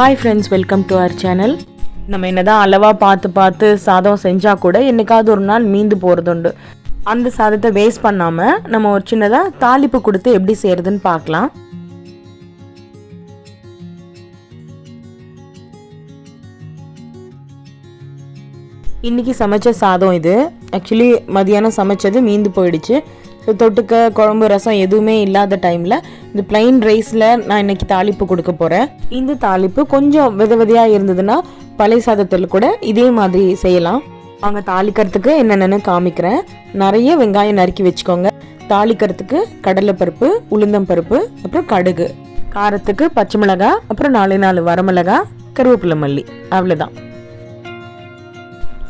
Hi friends, welcome to our channel. நம்ம என்னதான் அளவா பார்த்து சாதம் செஞ்சா கூட என்னைக்காவது ஒரு நாள் மீந்து போறதுண்டு. அந்த சாதத்தை வேஸ்ட் பண்ணாம நம்ம ஒரு சின்னதா தாளிப்பு கொடுத்து எப்படி செய்யறதுன்னு பார்க்கலாம். இன்னைக்கு சமைச்ச சாதம் இது. ஆக்சுவலி மதியானம் சமைச்சது மீந்து போயிடுச்சு. ஸோ தொட்டுக்க குழம்பு ரசம் எதுவுமே இல்லாத டைமில் இந்த பிளைன் ரைஸில் நான் இன்னைக்கு தாளிப்பு கொடுக்க போகிறேன். இந்த தாளிப்பு கொஞ்சம் விதையாக இருந்ததுன்னா பழைய சாதத்தில் கூட இதே மாதிரி செய்யலாம். அவங்க தாளிக்கிறதுக்கு என்னென்னு காமிக்கிறேன். நிறைய வெங்காயம் நறுக்கி வச்சுக்கோங்க. தாளிக்கிறதுக்கு கடலைப்பருப்பு, உளுந்தம்பருப்பு, அப்புறம் கடுகு, காரத்துக்கு பச்சை மிளகாய், அப்புறம் 4 வரமிளகாய், கருவேப்பிலை மல்லி, அவ்வளோதான்.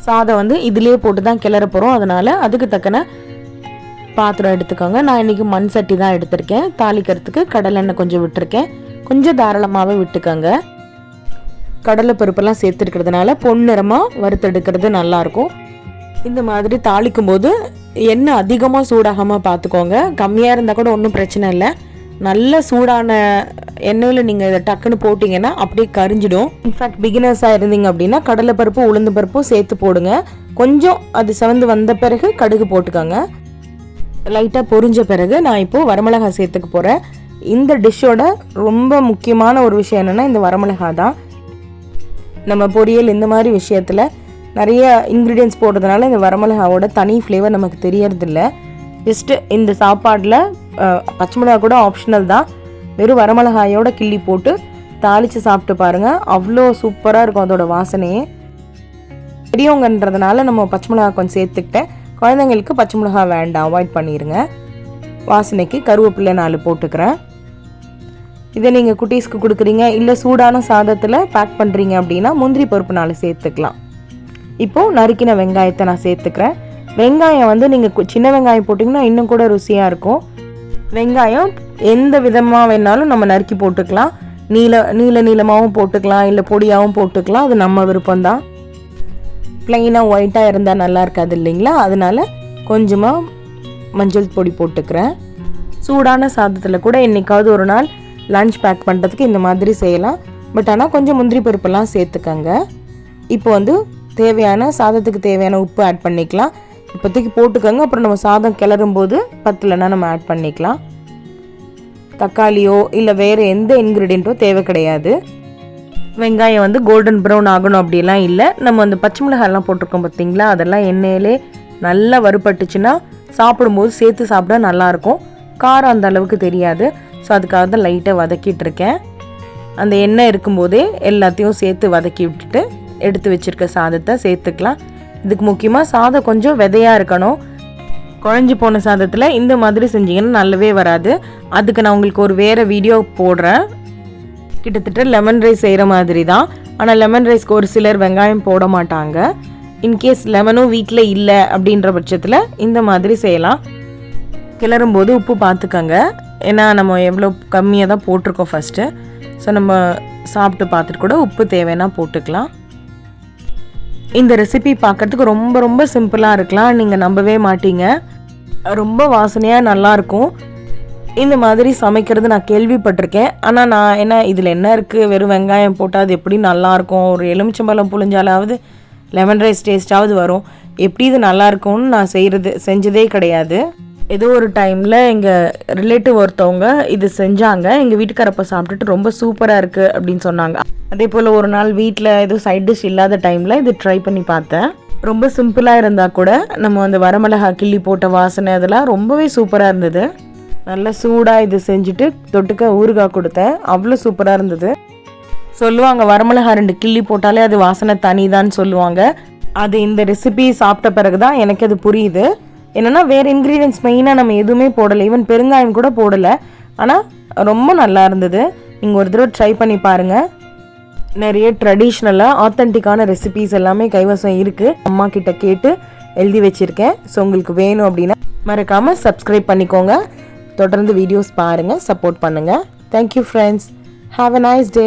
சாதம் இதுலேயே போட்டு தான் கிளற போகிறோம். அதனால் அதுக்கு தக்கன பாத்திரம் எடுத்துக்கோங்க. நான் இன்றைக்கி மண் சட்டி தான் எடுத்திருக்கேன். தாளிக்கிறதுக்கு கடலெண்ணெய் கொஞ்சம் விட்டுருக்கேன். கொஞ்சம் தாராளமாகவே விட்டுக்கோங்க. கடலை பருப்பெல்லாம் சேர்த்துருக்கிறதுனால பொன்னிறமாக வறுத்தெடுக்கிறது நல்லாயிருக்கும். இந்த மாதிரி தாளிக்கும் போது எண்ணெய் அதிகமாக சூடாகாமல் பார்த்துக்கோங்க. கம்மியாக இருந்தால் கூட ஒன்றும் பிரச்சனை இல்லை. நல்ல சூடான எண்ணெயில் நீங்கள் இதை டக்குன்னு போட்டிங்கன்னா அப்படியே கரிஞ்சிடும். இன்ஃபேக்ட் பிகினர்ஸாக இருந்தீங்க அப்படின்னா கடலைப்பருப்பு, உளுந்து பருப்பும் சேர்த்து போடுங்க. கொஞ்சம் அது செவந்து வந்த பிறகு கடுகு போட்டுக்கோங்க. லைட்டாக பொரிஞ்ச பிறகு நான் இப்போது வரமிளகாய் சேர்த்துக்க போகிறேன். இந்த டிஷ்ஷோட ரொம்ப முக்கியமான ஒரு விஷயம் என்னென்னா இந்த வரமிளகாய் தான். நம்ம பொரியல் இந்த மாதிரி விஷயத்தில் நிறைய இன்க்ரீடியன்ஸ் போடுறதுனால இந்த வரமிளகாவோட தனி ஃப்ளேவர் நமக்கு தெரியறதில்ல. ஜஸ்ட்டு இந்த சாப்பாடில் பச்சை மிளகாய் கூட ஆப்ஷனல் தான். வெறும் வரமிளகாயோட கிள்ளி போட்டு தாளித்து சாப்பிட்டு பாருங்கள். அவ்வளோ சூப்பராக இருக்கும் அதோட வாசனையே. பெரியவங்கன்றதுனால நம்ம பச்சை மிளகாய் கொஞ்சம் சேர்த்துக்கிட்டேன். குழந்தைங்களுக்கு பச்சை மிளகாய் வேண்டாம், அவாய்ட் பண்ணிடுங்க. வாசனைக்கு கருவேப்பிலை 4 போட்டுக்கிறேன். இதை நீங்கள் குட்டீஸ்க்கு கொடுக்குறீங்க, இல்லை சூடான சாதத்தில் பேக் பண்ணுறீங்க அப்படின்னா முந்திரி பருப்பு 4 சேர்த்துக்கலாம். இப்போது நறுக்கின வெங்காயத்தை நான் சேர்த்துக்கிறேன். வெங்காயம் நீங்கள் சின்ன வெங்காயம் போட்டிங்கன்னா இன்னும் கூட ருசியாக இருக்கும். வெங்காயம் எந்த விதமாக வேணாலும் நம்ம நறுக்கி போட்டுக்கலாம். நீளமாகவும் போட்டுக்கலாம், இல்லை பொடியாகவும் போட்டுக்கலாம். அது நம்ம விருப்பம்தான். ப்ளைனாக ஒயிட்டாக இருந்தால் நல்லா இருக்காது இல்லைங்களா? அதனால் கொஞ்சமாக மஞ்சள் பொடி போட்டுக்கிறேன். சூடான சாதத்தில் கூட என்றைக்காவது ஒரு நாள் லஞ்ச் பேக் பண்ணுறதுக்கு இந்த மாதிரி செய்யலாம். பட் ஆனால் கொஞ்சம் முந்திரி பருப்பெல்லாம் சேர்த்துக்கங்க. இப்போ தேவையான சாதத்துக்கு தேவையான உப்பு ஆட் பண்ணிக்கலாம். இப்போதைக்கு போட்டுக்கோங்க. அப்புறம் நம்ம சாதம் கிளறும் போது பத்தலைன்னா நம்ம ஆட் பண்ணிக்கலாம். தக்காளியோ இல்லை வேறு எந்த இன்க்ரீடியண்ட்டோ தேவை கிடையாது. வெங்காயம் கோல்டன் ப்ரௌன் ஆகணும் அப்படிலாம் இல்லை. நம்ம பச்சை மிளகாயெல்லாம் போட்டிருக்கோம் பார்த்தீங்களா, அதெல்லாம் எண்ணெயிலே நல்லா வறுபட்டுச்சுன்னா சாப்பிடும்போது சேர்த்து சாப்பிட நல்லாயிருக்கும். காரம் அந்த அளவுக்கு தெரியாது. ஸோ அதுக்காக தான் லைட்டாக வதக்கிட்டு இருக்கேன். அந்த எண்ணெய் இருக்கும்போதே எல்லாத்தையும் சேர்த்து வதக்கி விட்டுட்டு எடுத்து வச்சுருக்க சாதத்தை சேர்த்துக்கலாம். இதுக்கு முக்கியமாக சாதம் கொஞ்சம் விதையாக இருக்கணும். குழஞ்சி போன சாதத்தில் இந்த மாதிரி செஞ்சிங்கன்னா நல்லாவே வராது. அதுக்கு நான் உங்களுக்கு ஒரு வேறு வீடியோ போடுறேன். கிட்டத்தட்ட லெமன் ரைஸ் செய்கிற மாதிரி தான். ஆனால் லெமன் ரைஸ்க்கு ஒரு சிலர் வெங்காயம் போட மாட்டாங்க. இன்கேஸ் லெமனும் வீட்டில் இல்லை அப்படின்ற பட்சத்தில் இந்த மாதிரி செய்யலாம். கிளறும் போது உப்பு பார்த்துக்கோங்க. ஏன்னா நம்ம எவ்வளோ கம்மியாக தான் போட்டிருக்கோம் ஃபஸ்ட்டு. ஸோ நம்ம சாப்பிட்டு பார்த்துட்டு கூட உப்பு தேவைன்னா போட்டுக்கலாம். இந்த ரெசிபி பார்க்குறதுக்கு ரொம்ப ரொம்ப சிம்பிளாக இருக்கலாம். நீங்கள் நம்பவே மாட்டீங்க. ரொம்ப வாசனையாக நல்லாயிருக்கும். இந்த மாதிரி சமைக்கிறது நான் கேள்விப்பட்டிருக்கேன். ஆனால் நான் இதில் என்ன இருக்குது, வெறும் வெங்காயம் போட்டால் அது எப்படி நல்லாயிருக்கும், ஒரு எலுமிச்சம்பழம் புளிஞ்சாலாவது லெமன் ரைஸ் டேஸ்ட்டாவது வரும், எப்படி இது நல்லாயிருக்கும்னு நான் செஞ்சதே கிடையாது. ஏதோ ஒரு டைமில் எங்கள் ரிலேட்டிவ் ஒருத்தவங்க இது செஞ்சாங்க. எங்கள் வீட்டுக்காரப்ப சாப்பிட்டுட்டு ரொம்ப சூப்பராக இருக்குது அப்படின்னு சொன்னாங்க. அதே போல் ஒரு நாள் வீட்டில் எதுவும் சைட் டிஷ் இல்லாத டைமில் இது ட்ரை பண்ணி பார்த்தேன். ரொம்ப சிம்பிளாக இருந்தால் கூட நம்ம வரமிளகாய் கிள்ளி போட்ட வாசனை அதெல்லாம் ரொம்பவே சூப்பராக இருந்தது. நல்லா சூடாக இது செஞ்சுட்டு தொட்டுக்க ஊறுகாய் கொடுத்தேன். அவ்வளோ சூப்பராக இருந்தது. சொல்லுவாங்க வரமிளகாய் 2 கிள்ளி போட்டாலே அது வாசனை தனிதான்னு சொல்லுவாங்க. அது இந்த ரெசிபி சாப்பிட்ட பிறகு தான் எனக்கு அது புரியுது. என்னென்னா வேறு இன்க்ரீடியன்ஸ் மெயினாக நம்ம எதுவுமே போடலை. ஈவன் பெருங்காயம் கூட போடலை. ஆனால் ரொம்ப நல்லா இருந்தது. நீங்கள் ஒரு தடவை ட்ரை பண்ணி பாருங்கள். நிறைய ட்ரெடிஷ்னலாக ஆத்தென்டிக்கான ரெசிபீஸ் எல்லாமே கைவசம் இருக்குது. அம்மா கிட்ட கேட்டு எழுதி வச்சுருக்கேன். ஸோ உங்களுக்கு வேணும் அப்படின்னா மறக்காமல் சப்ஸ்கிரைப் பண்ணிக்கோங்க. தொடர்ந்து வீடியோஸ் பாருங்கள், சப்போர்ட் பண்ணுங்கள். Thank you friends. Have a nice day.